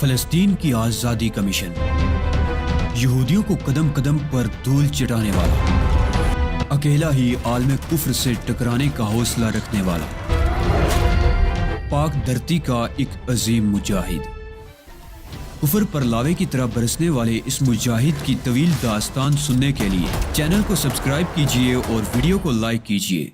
فلسطین کی آزادی کا مشن، یہودیوں کو قدم قدم پر دھول چٹانے والا، اکیلا ہی عالم کفر سے ٹکرانے کا حوصلہ رکھنے والا، پاک دھرتی کا ایک عظیم مجاہد، کفر پر لاوے کی طرح برسنے والے اس مجاہد کی طویل داستان سننے کے لیے چینل کو سبسکرائب کیجئے اور ویڈیو کو لائک کیجئے۔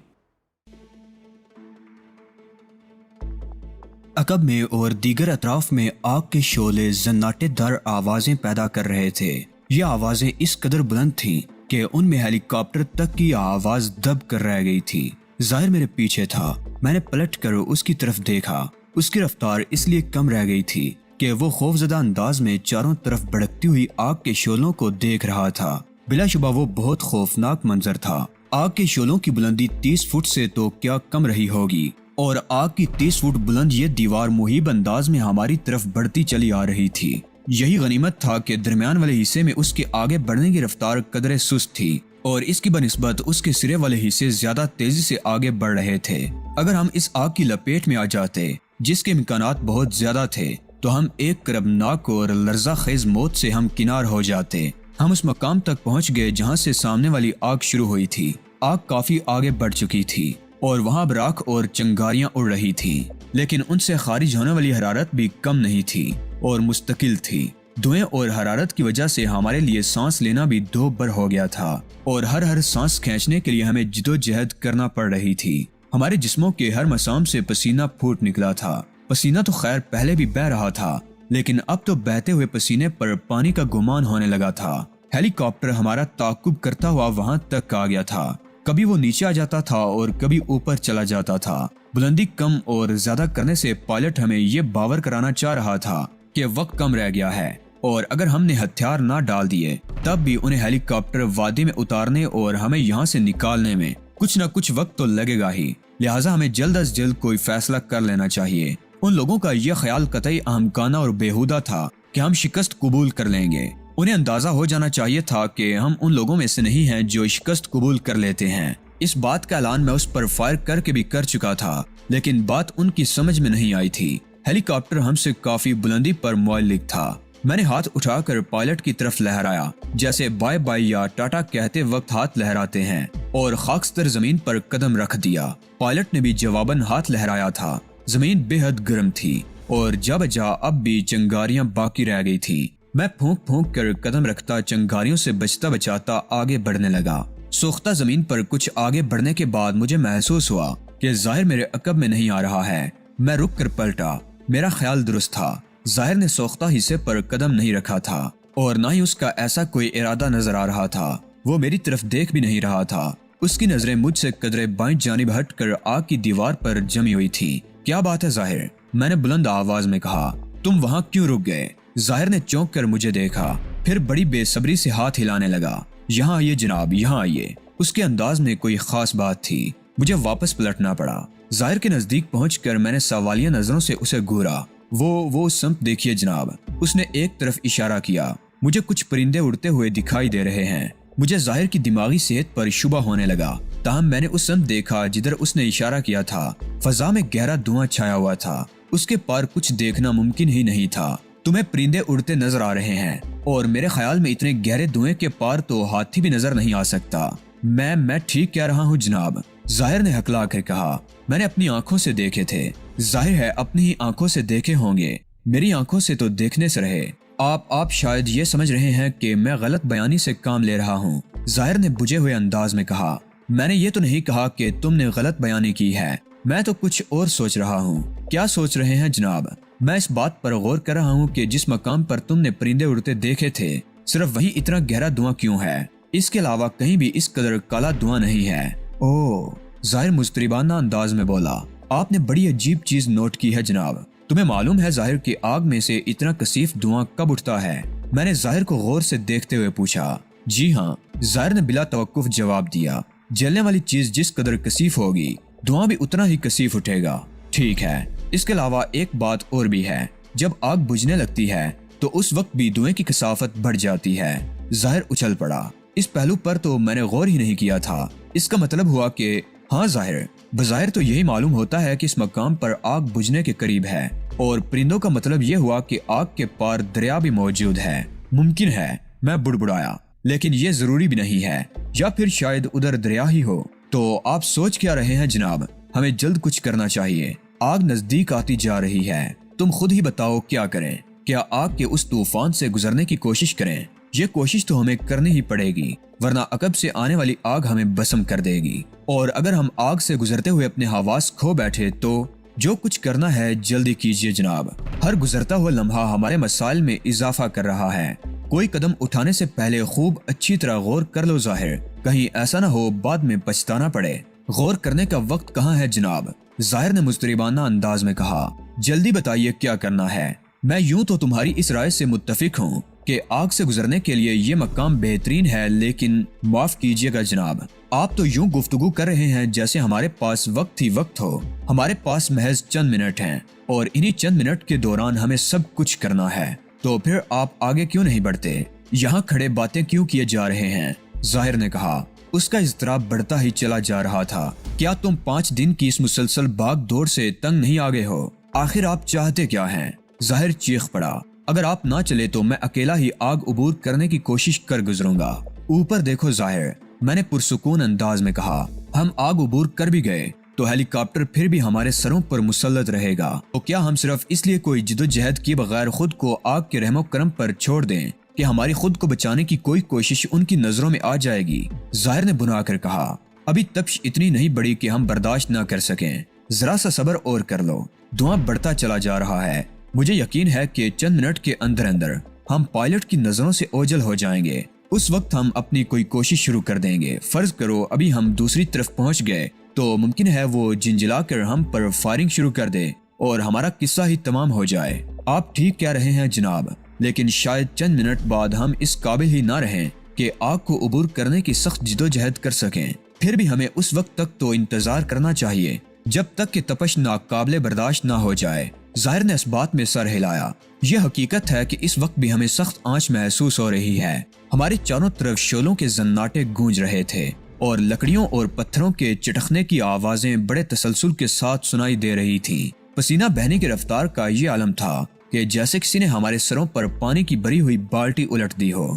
عقب میں اور دیگر اطراف میں آگ کے شعلے زناٹے دار آوازیں پیدا کر رہے تھے۔ یہ آوازیں اس قدر بلند تھیں کہ ان میں ہیلی کاپٹر تک کی آواز دب کر رہ گئی تھی۔ ظاہر میرے پیچھے تھا۔ میں نے پلٹ کر اس کی طرف دیکھا۔ اس کی رفتار اس لیے کم رہ گئی تھی کہ وہ خوفزدہ انداز میں چاروں طرف بھڑکتی ہوئی آگ کے شعلوں کو دیکھ رہا تھا۔ بلا شبہ وہ بہت خوفناک منظر تھا۔ آگ کے شعلوں کی بلندی 30 فٹ سے تو کیا کم رہی ہوگی، اور آگ کی 30 فٹ بلند یہ دیوار مہیب انداز میں ہماری طرف بڑھتی چلی آ رہی تھی۔ یہی غنیمت تھا کہ درمیان والے حصے میں اس کے آگے بڑھنے کی رفتار قدرے سست تھی، اور اس کی بنسبت اس کے سرے والے حصے زیادہ تیزی سے آگے بڑھ رہے تھے۔ اگر ہم اس آگ کی لپیٹ میں آ جاتے، جس کے امکانات بہت زیادہ تھے، تو ہم ایک کربناک اور لرزہ خیز موت سے ہم کنار ہو جاتے۔ ہم اس مقام تک پہنچ گئے جہاں سے سامنے والی آگ شروع ہوئی تھی۔ آگ کافی آگے بڑھ چکی تھی اور وہاں براق اور چنگاریاں اڑ رہی تھیں، لیکن ان سے خارج ہونے والی حرارت بھی کم نہیں تھی اور مستقل تھی۔ دھوئیں اور حرارت کی وجہ سے ہمارے لیے سانس لینا بھی دو بر ہو گیا تھا، اور ہر سانس کھینچنے کے لیے ہمیں جدوجہد کرنا پڑ رہی تھی۔ ہمارے جسموں کے ہر مسام سے پسینہ پھوٹ نکلا تھا۔ پسینہ تو خیر پہلے بھی بہہ رہا تھا، لیکن اب تو بہتے ہوئے پسینے پر پانی کا گمان ہونے لگا تھا۔ ہیلی کاپٹر ہمارا تعاقب کرتا ہوا وہاں تک آ گیا تھا۔ کبھی وہ نیچے آ جاتا تھا اور کبھی اوپر چلا جاتا تھا۔ بلندی کم اور زیادہ کرنے سے پائلٹ ہمیں یہ باور کرانا چاہ رہا تھا کہ وقت کم رہ گیا ہے، اور اگر ہم نے ہتھیار نہ ڈال دیے تب بھی انہیں ہیلی کاپٹر وادی میں اتارنے اور ہمیں یہاں سے نکالنے میں کچھ نہ کچھ وقت تو لگے گا ہی۔ لہٰذا ہمیں جلد از جلد کوئی فیصلہ کر لینا چاہیے۔ ان لوگوں کا یہ خیال قطعی احمقانہ اور بیہودہ تھا کہ ہم شکست قبول کر لیں گے۔ انہیں اندازہ ہو جانا چاہیے تھا کہ ہم ان لوگوں میں سے نہیں ہیں جو شکست قبول کر لیتے ہیں۔ اس بات کا اعلان میں اس پر فائر کر کے بھی کر چکا تھا، لیکن بات ان کی سمجھ میں نہیں آئی تھی۔ ہیلی کاپٹر ہم سے کافی بلندی پر معلق تھا۔ میں نے ہاتھ اٹھا کر پائلٹ کی طرف لہرایا، جیسے بائے بائے یا ٹاٹا کہتے وقت ہاتھ لہراتے ہیں، اور خاکستر زمین پر قدم رکھ دیا۔ پائلٹ نے بھی جواباً ہاتھ لہرایا تھا۔ زمین بے حد گرم تھی اور جا بجا اب بھی چنگاریاں باقی رہ گئی تھی۔ میں پھونک پھونک کر قدم رکھتا چنگاریوں سے بچتا بچاتا آگے بڑھنے لگا۔ سوختہ زمین پر کچھ آگے بڑھنے کے بعد مجھے محسوس ہوا کہ ظاہر میرے عقب میں نہیں آ رہا ہے۔ میں رک کر پلٹا۔ میرا خیال درست تھا۔ ظاہر نے سوختہ حصے پر قدم نہیں رکھا تھا، اور نہ ہی اس کا ایسا کوئی ارادہ نظر آ رہا تھا۔ وہ میری طرف دیکھ بھی نہیں رہا تھا۔ اس کی نظریں مجھ سے قدرے بائیں جانب ہٹ کر آگ کی دیوار پر جمی ہوئی تھی۔ کیا بات ہے ظاہر؟ میں نے بلند آواز میں کہا۔ تم وہاں کیوں رک گئے؟ ظاہر نے چونک کر مجھے دیکھا، پھر بڑی بے صبری سے ہاتھ ہلانے لگا۔ یہاں آئیے جناب، یہاں آئیے۔ اس کے انداز میں کوئی خاص بات تھی۔ مجھے واپس پلٹنا پڑا۔ ظاہر کے نزدیک پہنچ کر میں نے سوالیہ نظروں سے اسے گھورا۔ وہ سمت دیکھیے جناب۔ اس نے ایک طرف اشارہ کیا۔ مجھے کچھ پرندے اڑتے ہوئے دکھائی دے رہے ہیں۔ مجھے ظاہر کی دماغی صحت پر شبہ ہونے لگا، تاہم میں نے اس سمت دیکھا جدھر اس نے اشارہ کیا تھا۔ فضا میں گہرا دھواں چھایا ہوا تھا۔ اس کے پار کچھ دیکھنا ممکن ہی نہیں تھا۔ تمہیں پرندے اڑتے نظر آ رہے ہیں، اور میرے خیال میں اتنے گہرے دھوئیں کے پار تو ہاتھی بھی نظر نہیں آ سکتا۔ میں ٹھیک کہہ رہا ہوں جناب، ظاہر نے ہکلا کر کہا۔ میں نے اپنی آنکھوں سے دیکھے تھے۔ ظاہر ہے اپنی ہی آنکھوں سے دیکھے ہوں گے۔ میری آنکھوں سے تو دیکھنے سے رہے۔ آپ شاید یہ سمجھ رہے ہیں کہ میں غلط بیانی سے کام لے رہا ہوں، ظاہر نے بجھے ہوئے انداز میں کہا۔ میں نے یہ تو نہیں کہا کہ تم نے غلط بیانی کی ہے۔ میں تو کچھ اور سوچ رہا ہوں۔ کیا سوچ رہے ہیں جناب؟ میں اس بات پر غور کر رہا ہوں کہ جس مقام پر تم نے پرندے اڑتے دیکھے تھے، صرف وہیں اتنا گہرا دھواں کیوں ہے؟ اس کے علاوہ کہیں بھی اس قدر کالا دھواں نہیں ہے۔ اوہ، ظاہر مضطربانہ انداز میں بولا۔ آپ نے بڑی عجیب چیز نوٹ کی ہے جناب۔ تمہیں معلوم ہے ظاہر کہ آگ میں سے اتنا کثیف دھواں کب اٹھتا ہے؟ میں نے ظاہر کو غور سے دیکھتے ہوئے پوچھا۔ جی ہاں، ظاہر نے بلا توقف جواب دیا۔ جلنے والی چیز جس قدر کثیف ہوگی، دھواں بھی اتنا ہی کثیف اٹھے گا۔ ٹھیک ہے، اس کے علاوہ ایک بات اور بھی ہے۔ جب آگ بجھنے لگتی ہے تو اس وقت بھی دھوئیں کی کثافت بڑھ جاتی ہے۔ ظاہر اچھل پڑا۔ اس پہلو پر تو میں نے غور ہی نہیں کیا تھا۔ اس کا مطلب ہوا کہ ہاں ظاہر، بظاہر تو یہی معلوم ہوتا ہے کہ اس مقام پر آگ بجھنے کے قریب ہے، اور پرندوں کا مطلب یہ ہوا کہ آگ کے پار دریا بھی موجود ہے۔ ممکن ہے، میں بڑبڑایا، لیکن یہ ضروری بھی نہیں ہے، یا پھر شاید ادھر دریا ہی ہو۔ تو آپ سوچ کیا رہے ہیں جناب؟ ہمیں جلد کچھ کرنا چاہیے، آگ نزدیک آتی جا رہی ہے۔ تم خود ہی بتاؤ کیا کریں؟ کیا آگ کے اس طوفان سے گزرنے کی کوشش کریں؟ یہ کوشش تو ہمیں کرنی ہی پڑے گی، ورنہ عقب سے آنے والی آگ ہمیں بسم کر دے گی، اور اگر ہم آگ سے گزرتے ہوئے اپنے حواس کھو بیٹھے تو جو کچھ کرنا ہے جلدی کیجیے جناب۔ ہر گزرتا ہوا لمحہ ہمارے مسائل میں اضافہ کر رہا ہے۔ کوئی قدم اٹھانے سے پہلے خوب اچھی طرح غور کر لو ظاہر، کہیں ایسا نہ ہو بعد میں پچھتانا پڑے۔ غور کرنے کا وقت کہاں ہے جناب؟ ظاہر نے مضطربانہ انداز میں کہا۔ جلدی بتائیے کیا کرنا ہے۔ میں یوں تو تمہاری اس رائے سے متفق ہوں کہ آگ سے گزرنے کے لیے یہ مقام بہترین ہے، لیکن معاف کیجیے گا جناب، آپ تو یوں گفتگو کر رہے ہیں جیسے ہمارے پاس وقت ہی وقت ہو۔ ہمارے پاس محض چند منٹ ہیں، اور انہی چند منٹ کے دوران ہمیں سب کچھ کرنا ہے۔ تو پھر آپ آگے کیوں نہیں بڑھتے؟ یہاں کھڑے باتیں کیوں کیے جا رہے ہیں؟ ظاہر نے کہا۔ اس کا اضطراب بڑھتا ہی چلا جا رہا تھا۔ کیا تم 5 دن کی اس مسلسل بھاگ دوڑ سے تنگ نہیں آگے ہو؟ آخر آپ چاہتے کیا ہیں؟ ظاہر چیخ پڑا۔ اگر آپ نہ چلے تو میں اکیلا ہی آگ عبور کرنے کی کوشش کر گزروں گا۔ اوپر دیکھو ظاہر، میں نے پرسکون انداز میں کہا۔ ہم آگ عبور کر بھی گئے تو ہیلی کاپٹر پھر بھی ہمارے سروں پر مسلط رہے گا۔ تو کیا ہم صرف اس لیے کوئی جدوجہد کیے بغیر خود کو آگ کے رحم و کرم پر چھوڑ دیں کہ ہماری خود کو بچانے کی کوئی کوشش ان کی نظروں میں آ جائے گی؟ ظاہر نے بنا کر کہا۔ ابھی تپش اتنی نہیں بڑی کہ ہم برداشت نہ کر سکیں، ذرا سا صبر اور کر لو۔ دھواں بڑھتا چلا جا رہا ہے، مجھے یقین ہے کہ چند منٹ کے اندر اندر ہم پائلٹ کی نظروں سے اوجھل ہو جائیں گے۔ اس وقت ہم اپنی کوئی کوشش شروع کر دیں گے۔ فرض کرو ابھی ہم دوسری طرف پہنچ گئے تو ممکن ہے وہ جنجلا کر ہم پر فائرنگ شروع کر دے اور ہمارا قصہ ہی تمام ہو جائے۔ آپ ٹھیک کہہ رہے ہیں جناب، لیکن شاید چند منٹ بعد ہم اس قابل ہی نہ رہیں کہ آگ کو عبور کرنے کی سخت جدوجہد کر سکیں۔ پھر بھی ہمیں اس وقت تک تو انتظار کرنا چاہیے جب تک کہ تپش ناقابل برداشت نہ ہو جائے۔ ظاہر نے اس بات میں سر ہلایا۔ یہ حقیقت ہے کہ اس وقت بھی ہمیں سخت آنچ محسوس ہو رہی ہے۔ ہمارے چاروں طرف شعلوں کے زناٹے گونج رہے تھے اور لکڑیوں اور پتھروں کے چٹخنے کی آوازیں بڑے تسلسل کے ساتھ سنائی دے رہی تھیں۔ پسینہ بہنے کی رفتار کا یہ عالم تھا کہ جیسے کسی نے ہمارے سروں پر پانی کی بھری ہوئی بالٹی الٹ دی ہو۔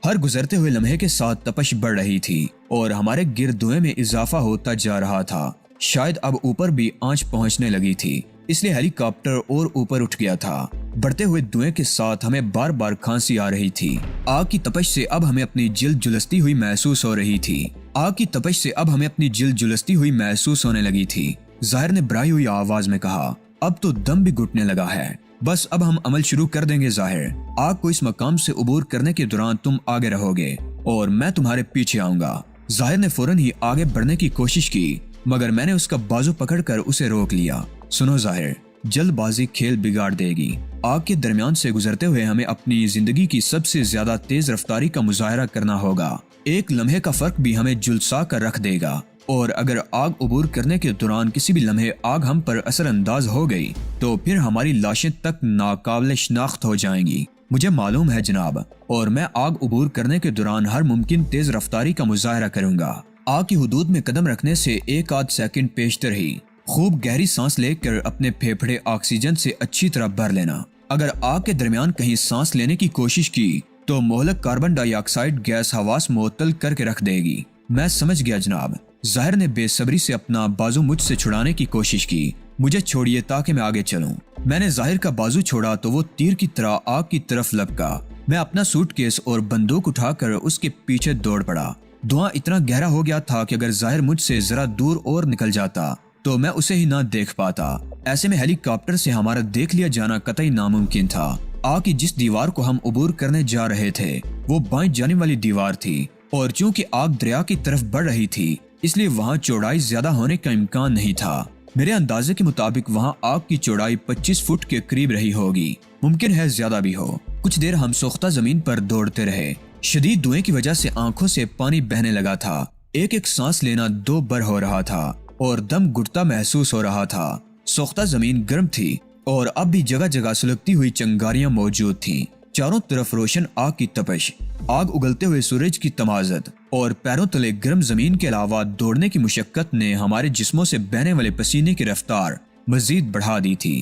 ہر گزرتے ہوئے لمحے کے ساتھ تپش بڑھ رہی تھی اور ہمارے گرد دھوئیں میں اضافہ ہوتا جا رہا تھا۔ شاید اب اوپر بھی آنچ پہنچنے لگی تھی، اس لیے ہیلی کاپٹر اور اوپر اٹھ گیا تھا۔ بڑھتے ہوئے دھوئیں کے ساتھ ہمیں بار بار کھانسی آ رہی تھی۔ آگ کی تپش سے اب ہمیں اپنی جلد جلستی ہوئی محسوس ہو رہی تھی۔ آگ کی تپش سے اب ہمیں اپنی جلد جلستی ہوئی محسوس ہونے لگی تھی۔ ظاہر نے بھرائی ہوئی آواز میں کہا۔ اب تو دم بھی گھٹنے لگا ہے، بس اب ہم عمل شروع کر دیں گے ظاہر۔ آگ کو اس مقام سے عبور کرنے کے دوران تم آگے رہو گے اور میں تمہارے پیچھے آؤں گا۔ ظاہر نے فوراً ہی آگے بڑھنے کی کوشش کی، مگر میں نے اس کا بازو پکڑ کر اسے روک لیا۔ سنو ظاہر، جلد بازی کھیل بگاڑ دے گی۔ آگ کے درمیان سے گزرتے ہوئے ہمیں اپنی زندگی کی سب سے زیادہ تیز رفتاری کا مظاہرہ کرنا ہوگا۔ ایک لمحے کا فرق بھی ہمیں جلسا کر رکھ دے گا، اور اگر آگ عبور کرنے کے دوران کسی بھی لمحے آگ ہم پر اثر انداز ہو گئی تو پھر ہماری لاشیں تک ناقابل شناخت ہو جائیں گی۔ مجھے معلوم ہے جناب، اور میں آگ عبور کرنے کے دوران ہر ممکن تیز رفتاری کا مظاہرہ کروں گا۔ آگ کی حدود میں قدم رکھنے سے ایک آدھ سیکنڈ پیشتر ہی خوب گہری سانس لے کر اپنے پھیپھڑے آکسیجن سے اچھی طرح بھر لینا۔ اگر آگ کے درمیان کہیں سانس لینے کی کوشش کی تو مہلک کاربن ڈائی آکسائڈ گیس حواس معطل کر کے رکھ دے گی۔ میں سمجھ گیا جناب۔ ظاہر نے بے صبری سے اپنا بازو مجھ سے چھڑانے کی کوشش کی۔ مجھے چھوڑیے تاکہ میں آگے چلوں۔ میں نے ظاہر کا بازو چھوڑا تو وہ تیر کی طرح آگ کی طرف لپکا۔ میں اپنا سوٹ کیس اور بندوق اٹھا کر اس کے پیچھے دوڑ پڑا۔ دھواں اتنا گہرا ہو گیا تھا کہ اگر ظاہر مجھ سے ذرا دور اور نکل جاتا تو میں اسے ہی نہ دیکھ پاتا۔ ایسے میں ہیلی کاپٹر سے ہمارا دیکھ لیا جانا قطعی ناممکن تھا۔ آگ کی جس دیوار کو ہم عبور کرنے جا رہے تھے وہ بائیں جانب والی دیوار تھی، اور چونکہ آگ دریا کی طرف بڑھ رہی تھی اس لیے وہاں چوڑائی زیادہ ہونے کا امکان نہیں تھا۔ میرے اندازے کے مطابق وہاں آگ کی چوڑائی 25 فٹ کے قریب رہی ہوگی، ممکن ہے زیادہ بھی ہو۔ کچھ دیر ہم سوختہ زمین پر دوڑتے رہے۔ شدید دھوئیں کی وجہ سے آنکھوں سے پانی بہنے لگا تھا۔ ایک ایک سانس لینا دو بر ہو رہا تھا اور دم گھٹتا محسوس ہو رہا تھا۔ سوختہ زمین گرم تھی اور اب بھی جگہ جگہ سلگتی ہوئی چنگاریاں موجود تھیں۔ چاروں طرف روشن آگ کی تپش، آگ اگلتے ہوئے سورج کی تمازت اور پیروں تلے گرم زمین کے علاوہ دوڑنے کی مشقت نے ہمارے جسموں سے بہنے والے پسینے کی رفتار مزید بڑھا دی تھی۔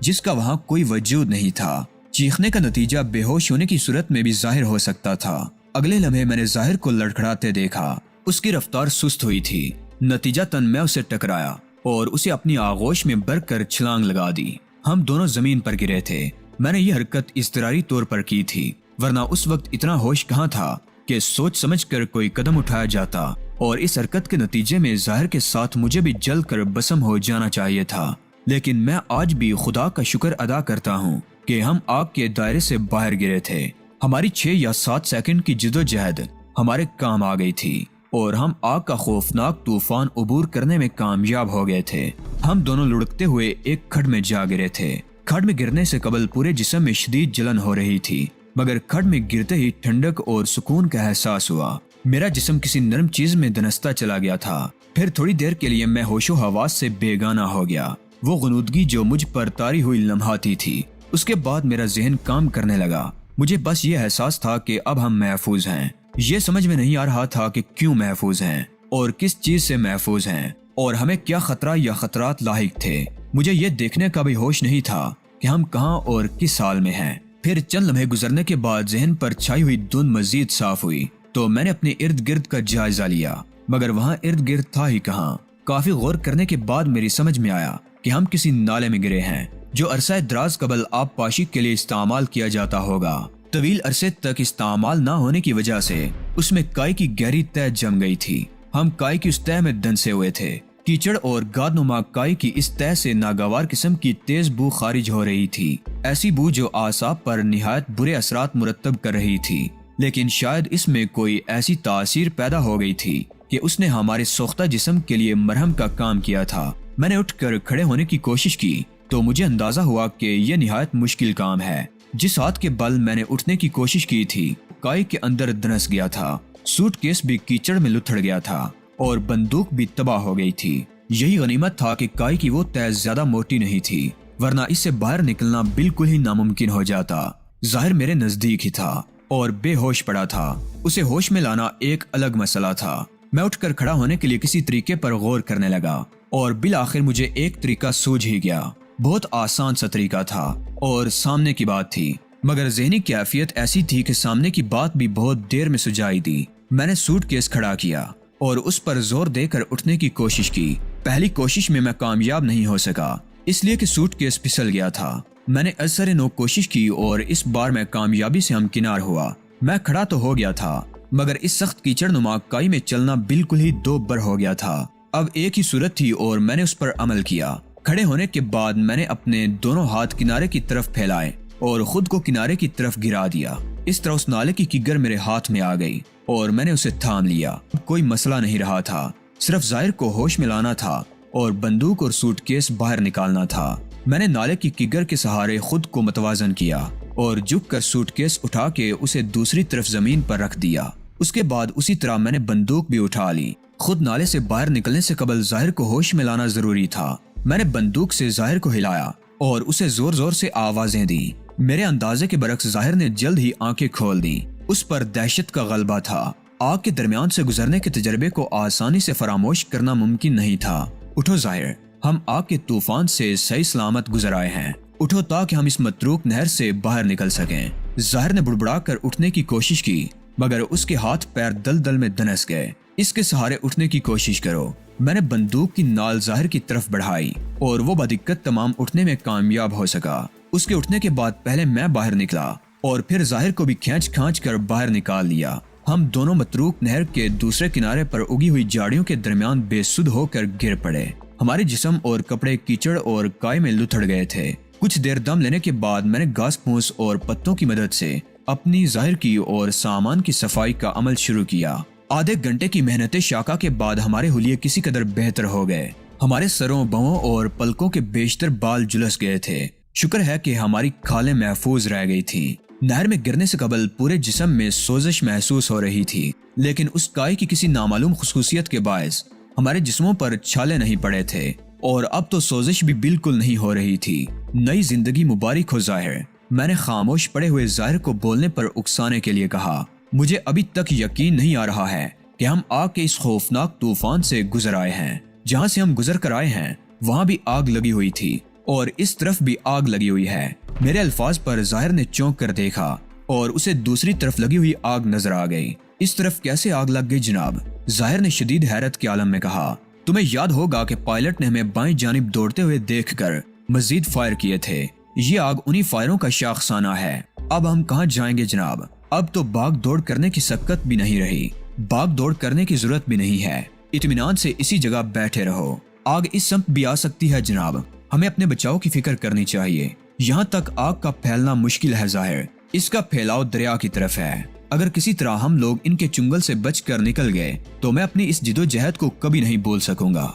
جس کا وہاں کوئی وجود نہیں تھا۔ چیخنے کا نتیجہ بے ہوش ہونے کی صورت میں بھی ظاہر ہو سکتا تھا۔ اگلے لمحے میں نے ظاہر کو لڑکھڑاتے دیکھا۔ اس کی رفتار سست ہوئی تھی، نتیجہ تن میں اسے ٹکرایا اور اسے اپنی آغوش میں بھر کر چھلانگ لگا دی۔ ہم دونوں زمین پر گرے تھے۔ میں نے یہ حرکت اضطراری طور پر کی تھی، ورنہ اس وقت اتنا ہوش کہاں تھا کہ سوچ سمجھ کر کوئی قدم اٹھایا جاتا، اور اس حرکت کے نتیجے میں ظاہر کے ساتھ مجھے بھی جل کر بسم ہو جانا چاہیے تھا۔ لیکن میں آج بھی خدا کا شکر ادا کرتا ہوں کہ ہم آگ کے دائرے سے باہر گرے تھے۔ ہماری 6 یا 7 سیکنڈ کی جدوجہد ہمارے کام آ گئی تھی اور ہم آگ کا خوفناک طوفان عبور کرنے میں کامیاب ہو گئے تھے۔ ہم دونوں لڑکتے ہوئے ایک کھڈ میں جا گرے تھے۔ کھڈ میں گرنے سے قبل پورے جسم میں شدید جلن ہو رہی تھی، مگر کھڈ میں گرتے ہی ٹھنڈک اور سکون کا احساس ہوا۔ میرا جسم کسی نرم چیز میں دنستا چلا گیا تھا۔ پھر تھوڑی دیر کے لیے میں ہوش و حواس سے بے گانہ ہو گیا۔ وہ غنودگی جو مجھ پر طاری ہوئی لمحاتی تھی، اس کے بعد میرا ذہن کام کرنے لگا۔ مجھے بس یہ احساس تھا کہ اب ہم محفوظ ہیں۔ یہ سمجھ میں نہیں آ رہا تھا کہ کیوں محفوظ ہیں اور کس چیز سے محفوظ ہیں اور ہمیں کیا خطرہ یا خطرات لاحق تھے۔ مجھے یہ دیکھنے کا بھی ہوش نہیں تھا کہ ہم کہاں اور کس حال میں ہیں۔ پھر چند لمحے گزرنے کے بعد ذہن پر چھائی ہوئی دھند مزید صاف ہوئی تو میں نے اپنے ارد گرد کا جائزہ لیا، مگر وہاں ارد گرد تھا ہی کہاں۔ کافی غور کرنے کے بعد میری سمجھ میں آیا کہ ہم کسی نالے میں گرے ہیں جو عرصہ دراز قبل آب پاشی کے لیے استعمال کیا جاتا ہوگا۔ طویل عرصے تک استعمال نہ ہونے کی وجہ سے اس میں کائی کی گہری تہ جم گئی تھی۔ ہم کائی کی اس تہ میں دنسے ہوئے تھے۔ کیچڑ اور گادنما کائی کی اس تہ سے ناگوار قسم کی تیز بو خارج ہو رہی تھی، ایسی بو جو اعصاب پر نہایت برے اثرات مرتب کر رہی تھی۔ لیکن شاید اس میں کوئی ایسی تاثیر پیدا ہو گئی تھی کہ اس نے ہمارے سوختہ جسم کے لیے مرہم کا کام کیا تھا۔ میں نے اٹھ کر کھڑے ہونے کی کوشش کی تو مجھے اندازہ ہوا کہ یہ نہایت مشکل کام ہے۔ جس ہاتھ کے بل میں نے اٹھنے کی کوشش کی تھی، کائی کے اندر دنس گیا تھا۔ سوٹ کیس بھی کیچڑ میں لتھڑ گیا تھا اور بندوق بھی تباہ ہو گئی تھی۔ یہی غنیمت تھا کہ کائی کی وہ تہ زیادہ موٹی نہیں تھی، ورنہ اس سے باہر نکلنا بالکل ہی ناممکن ہو جاتا۔ ظاہر میرے نزدیک ہی تھا اور بے ہوش پڑا تھا۔ اسے ہوش میں لانا ایک الگ مسئلہ تھا۔ میں اٹھ کر کھڑا ہونے کے لیے کسی طریقے پر غور کرنے لگا اور بالآخر مجھے ایک طریقہ سوجھ ہی گیا۔ بہت آسان سا طریقہ تھا اور سامنے کی بات تھی، مگر ذہنی کیفیت ایسی تھی کہ سامنے کی بات بھی بہت دیر میں سجائی دی۔ میں نے سوٹ کیس کھڑا کیا اور اس پر زور دے کر اٹھنے کی کوشش کی۔ پہلی کوشش میں کامیاب نہیں ہو سکا، اس لیے کہ سوٹ کیس پھسل گیا تھا۔ میں نے اثر نو کوشش کی اور اس بار میں کامیابی سے ہمکنار ہوا۔ میں کھڑا تو ہو گیا تھا، مگر اس سخت کیچڑ نما کائی میں چلنا بالکل ہی دو بر ہو گیا تھا۔ اب ایک ہی صورت تھی اور میں نے اس پر عمل کیا۔ کھڑے ہونے کے بعد میں نے اپنے دونوں ہاتھ کنارے کی طرف پھیلائے اور خود کو کنارے کی طرف گرا دیا۔ اس طرح اس نالے کی کگر میرے ہاتھ میں آ گئی اور میں نے اسے تھام لیا۔ کوئی مسئلہ نہیں رہا تھا، صرف ظاہر کو ہوش میں لانا تھا اور بندوق اور سوٹ کیس باہر نکالنا تھا۔ میں نے نالے کی کگر کے سہارے خود کو متوازن کیا اور جھک کر سوٹ کیس اٹھا کے اسے دوسری طرف زمین پر رکھ دیا۔ اس کے بعد اسی طرح میں نے بندوق بھی اٹھا لی۔ خود نالے سے باہر نکلنے سے قبل ظاہر کو ہوش میں لانا ضروری تھا۔ میں نے بندوق سے ظاہر کو ہلایا اور اسے زور زور سے آوازیں دی۔ میرے اندازے کے برعکس ظاہر نے جلد ہی آنکھیں کھول دی۔ اس پر دہشت کا غلبہ تھا۔ آگ کے درمیان سے گزرنے کے تجربے کو آسانی سے فراموش کرنا ممکن نہیں تھا۔ اٹھو ظاہر، ہم آگ کے طوفان سے صحیح سلامت گزر آئے ہیں۔ اٹھو تاکہ ہم اس متروک نہر سے باہر نکل سکیں۔ ظاہر نے بڑبڑا کر اٹھنے کی کوشش کی، مگر اس کے ہاتھ پیر دلدل میں دنس گئے۔ اس کے سہارے اٹھنے کی کوشش کرو۔ میں نے بندوق کی نال ظاہر کی طرف بڑھائی اور وہ بدقت تمام اٹھنے میں کامیاب ہو سکا۔ اس کے اٹھنے کے بعد پہلے میں باہر نکلا اور پھر ظاہر کو بھی کھینچ کر باہر نکال لیا۔ ہم دونوں متروک نہر کے دوسرے کنارے پر اگی ہوئی جھاڑیوں کے درمیان بے سدھ ہو کر گر پڑے۔ ہمارے جسم اور کپڑے کیچڑ اور کائی میں لتھڑ گئے تھے۔ کچھ دیر دم لینے کے بعد میں نے گھاس پھوس اور پتوں کی مدد سے اپنی ظاہر کی اور سامان کی صفائی کا عمل شروع کیا۔ آدھے گھنٹے کی محنت شاقہ کے بعد ہمارے حلیے کسی قدر بہتر ہو گئے۔ ہمارے سروں، بہوں اور پلکوں کے بیشتر بال جلس گئے تھے۔ شکر ہے کہ ہماری کھالیں محفوظ رہ گئی تھیں۔ نہر میں گرنے سے قبل پورے جسم میں سوزش محسوس ہو رہی تھی، لیکن اس کائی کی کسی نامعلوم خصوصیت کے باعث ہمارے جسموں پر چھالے نہیں پڑے تھے اور اب تو سوزش بھی بالکل نہیں ہو رہی تھی۔ نئی زندگی مبارک ہو ظاہر، میں نے خاموش پڑے ہوئے ظاہر کو بولنے پر اکسانے کے لیے کہا۔ مجھے ابھی تک یقین نہیں آ رہا ہے کہ ہم آگ کے اس خوفناک طوفان سے گزر آئے ہیں۔ جہاں سے ہم گزر کر آئے ہیں وہاں بھی آگ لگی ہوئی تھی اور اس طرف بھی آگ لگی ہوئی ہے۔ میرے الفاظ پر ظاہر نے چونک کر دیکھا اور اسے دوسری طرف لگی ہوئی آگ نظر آ گئی۔ اس طرف کیسے آگ لگ گئی جناب؟ ظاہر نے شدید حیرت کے عالم میں کہا۔ تمہیں یاد ہوگا کہ پائلٹ نے ہمیں بائیں جانب دوڑتے ہوئے دیکھ کر مزید فائر کیے تھے۔ یہ آگ انہی فائروں کا شاخسانہ ہے۔ اب ہم کہاں جائیں گے جناب؟ اب تو بھاگ دوڑ کرنے کی سکت بھی نہیں رہی، بھاگ دوڑ کرنے کی ضرورت بھی نہیں ہے۔ اطمینان سے اسی جگہ بیٹھے رہو۔ آگ اس سمت بھی آ سکتی ہے جناب، ہمیں اپنے بچاؤ کی فکر کرنی چاہیے۔ یہاں تک آگ کا پھیلنا مشکل ہے ظاہر، اس کا پھیلاؤ دریا کی طرف ہے۔ اگر کسی طرح ہم لوگ ان کے چنگل سے بچ کر نکل گئے تو میں اپنی اس جدوجہد کو کبھی نہیں بھول سکوں گا۔